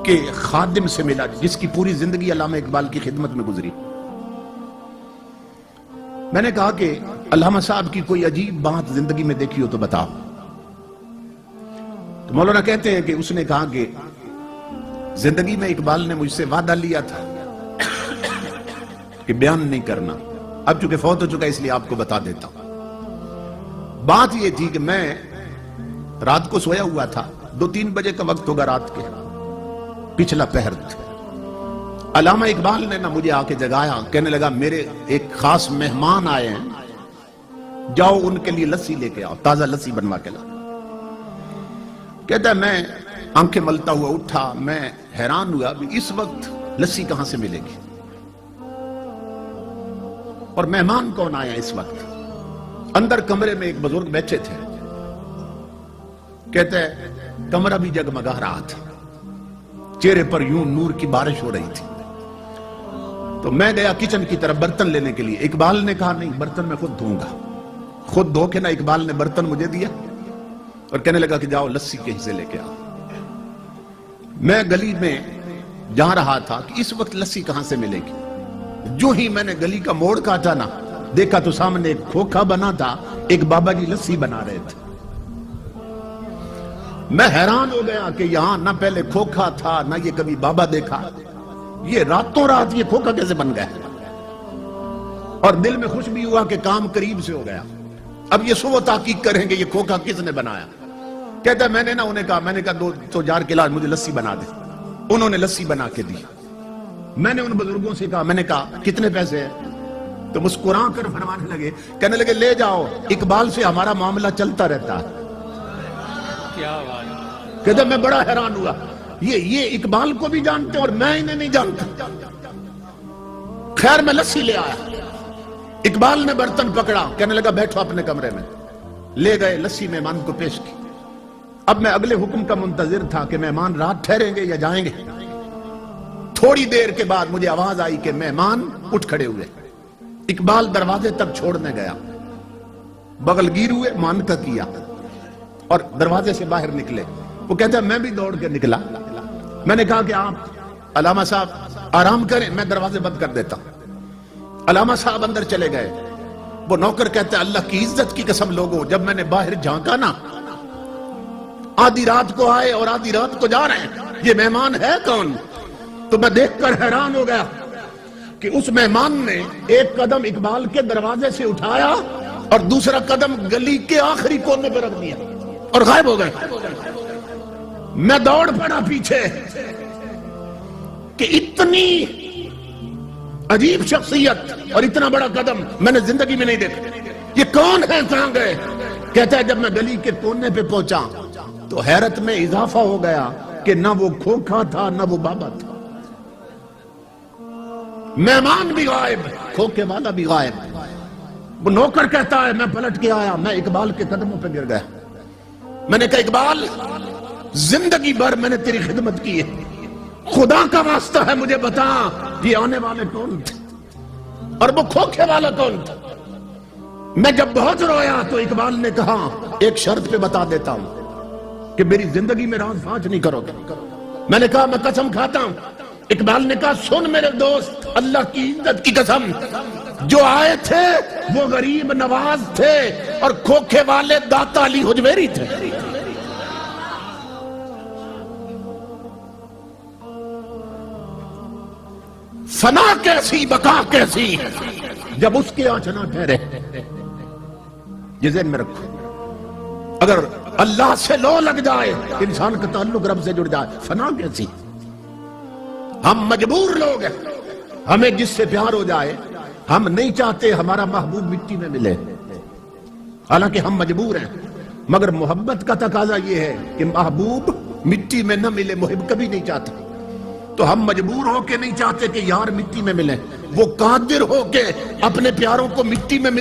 کے خادم سے ملا جس کی پوری زندگی علامہ اقبال کی خدمت میں گزری۔ میں نے کہا کہ علامہ صاحب کی کوئی عجیب بات زندگی میں دیکھی ہو تو بتاؤ۔ تو مولانا کہتے ہیں کہ اس نے کہا کہ زندگی میں اقبال نے مجھ سے وعدہ لیا تھا کہ بیان نہیں کرنا، اب چونکہ فوت ہو چکا اس لیے آپ کو بتا دیتا ہوں۔ بات یہ تھی کہ میں رات کو سویا ہوا تھا، 2-3 بجے کا وقت ہوگا رات کے، پچھلا پہر تھا۔ علامہ اقبال نے نہ مجھے آ کے جگایا، کہنے لگا میرے ایک خاص مہمان آئے ہیں، جاؤ ان کے لیے لسی لے کے آؤ، تازہ لسی بنوا کے لا۔ کہتا ہے میں آنکھیں ملتا ہوا اٹھا، میں حیران ہوا کہ اس وقت لسی کہاں سے ملے گی، اور مہمان کون آیا اس وقت۔ اندر کمرے میں ایک بزرگ بیٹھے تھے، کہتے ہیں کمرہ بھی جگمگا رہا تھا، چہرے پر یوں نور کی بارش ہو رہی تھی۔ تو میں گیا کچن کی طرف برتن لینے کے لیے، اقبال نے کہا نہیں برتن میں خود دھوں گا۔ خود دھو کے نہ اقبال نے برتن مجھے دیا اور کہنے لگا کہ جاؤ لسی کے حصے لے کے آؤ۔ میں گلی میں جا رہا تھا کہ اس وقت لسی کہاں سے ملے گی۔ جو ہی میں نے گلی کا موڑ کاٹا نا، دیکھا تو سامنے ایک کھوکھا بنا تھا، ایک بابا جی لسی بنا رہے تھے۔ میں حیران ہو گیا کہ یہاں نہ پہلے کھوکھا تھا نہ یہ کبھی بابا دیکھا، یہ راتوں رات یہ کھوکھا کیسے بن گیا۔ اور دل میں خوش بھی ہوا کہ کام قریب سے ہو گیا۔ اب یہ سو تحقیق کریں گے یہ کھوکھا کس نے بنایا۔ کہتا ہے میں نے انہیں کہا 2 جار کے علاج مجھے لسی بنا دے۔ انہوں نے لسی بنا کے دی۔ میں نے ان بزرگوں سے کہا، میں نے کہا کتنے پیسے ہیں؟ تو مسکرا کر فرمانے لگے، کہنے لگے لے جاؤ، اقبال سے ہمارا معاملہ چلتا رہتا ہے۔ کہتا میں بڑا حیران ہوا، یہ اقبال کو بھی جانتے اور میں انہیں نہیں جانتا۔ خیر میں لسی لے آیا، اقبال نے برتن پکڑا، کہنے لگا بیٹھو اپنے کمرے میں۔ لے گئے، لسی مہمان کو پیش کی۔ اب میں اگلے حکم کا منتظر تھا کہ مہمان رات ٹھہریں گے یا جائیں گے۔ تھوڑی دیر کے بعد مجھے آواز آئی کہ مہمان اٹھ کھڑے ہوئے۔ اقبال دروازے تک چھوڑنے گیا، بغل گیر ہوئے، مان کا کیا اور دروازے سے باہر نکلے۔ وہ کہتا ہے میں بھی دوڑ کے نکلا۔ میں نے کہا کہ آپ علامہ صاحب آرام کریں، میں دروازے بند کر دیتا ہوں۔ علامہ صاحب اندر چلے گئے۔ وہ نوکر کہتا ہے اللہ کی عزت کی قسم لوگوں، جب میں نے باہر جھانکا نا، آدھی رات کو آئے اور آدھی رات کو جا رہے ہیں، یہ مہمان ہے کون؟ تو میں دیکھ کر حیران ہو گیا کہ اس مہمان نے ایک قدم اقبال کے دروازے سے اٹھایا اور دوسرا قدم گلی کے آخری کونے پر رکھ دیا اور غائب ہو گئے۔ میں دوڑ پڑا پیچھے کہ اتنی عجیب شخصیت اور اتنا بڑا قدم میں نے زندگی میں نہیں دیکھا۔ یہ کون ہے، کہاں گئے؟ کہتا ہے جب میں گلی کے کونے پہ پہنچا تو حیرت میں اضافہ ہو گیا کہ نہ وہ کھوکھا تھا نہ وہ بابا تھا، مہمان بھی غائب، کھوکھے والا بھی غائب۔ وہ نوکر کہتا ہے میں پلٹ کے آیا، میں اقبال کے قدموں پہ گر گیا۔ میں نے کہا اقبال زندگی بھر میں نے تیری خدمت کی ہے، خدا کا واسطہ ہے مجھے بتا یہ آنے والے کون تھے اور وہ کھوکھے والا کون تھا۔ میں جب بہت رویا تو اقبال نے کہا ایک شرط پہ بتا دیتا ہوں کہ میری زندگی میں راز فاش نہیں کرو گے۔ میں نے کہا میں قسم کھاتا ہوں۔ اقبال نے کہا سن میرے دوست، اللہ کی عزت کی قسم، جو آئے تھے وہ غریب نواز تھے اور کھوکھے والے داتا علی حجویری تھے۔ فنا کیسی بقا کیسی جب اس کے آنچ نہ ٹھہرے۔ یہ ذہن میں رکھو، اگر اللہ سے لو لگ جائے، انسان کا تعلق رب سے جڑ جائے، فنا کیسی۔ ہم مجبور لوگ ہیں، ہمیں جس سے پیار ہو جائے، ہم نہیں چاہتے ہمارا محبوب مٹی میں ملے، حالانکہ ہم مجبور ہیں، مگر محبت کا تقاضا یہ ہے کہ محبوب مٹی میں نہ ملے، محب کبھی نہیں چاہتے۔ تو ہم مجبور ہو کے نہیں چاہتے کہ یار مٹی میں ملے، وہ قادر ہو کے اپنے پیاروں کو مٹی میں ملے۔